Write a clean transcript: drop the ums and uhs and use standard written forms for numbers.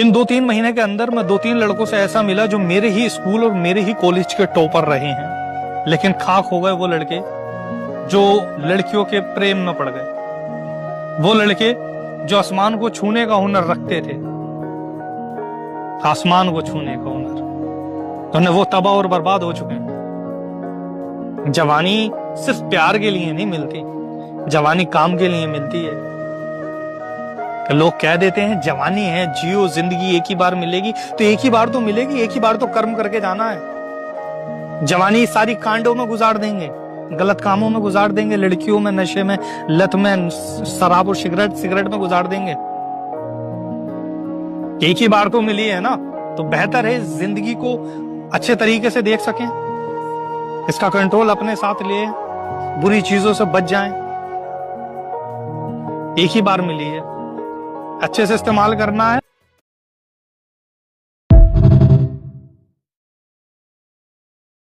इन 2-3 महीने के अंदर मैं 2-3 लड़कों से ऐसा मिला जो मेरे ही स्कूल और मेरे ही कॉलेज के टॉपर रहे हैं, लेकिन खाक हो गए वो लड़के जो लड़कियों के प्रेम में पड़ गए। वो लड़के जो आसमान को छूने का हुनर रखते थे, आसमान को छूने का हुनर, तो वो तबाह और बर्बाद हो चुके हैं। जवानी सिर्फ प्यार के लिए नहीं मिलती, जवानी काम के लिए मिलती है। लोग कह देते हैं जवानी है, जियो जिंदगी एक ही बार मिलेगी, तो एक ही बार तो मिलेगी, एक ही बार तो कर्म करके जाना है। जवानी सारी कांडों में गुजार देंगे, गलत कामों में गुजार देंगे, लड़कियों में, नशे में, लत में, शराब और सिगरेट में गुजार देंगे। एक ही बार तो मिली है ना, तो बेहतर है जिंदगी को अच्छे तरीके से देख सकें, इसका कंट्रोल अपने साथ लिए, बुरी चीजों से बच जाएं। एक ही बार मिली है, अच्छे से इस्तेमाल करना है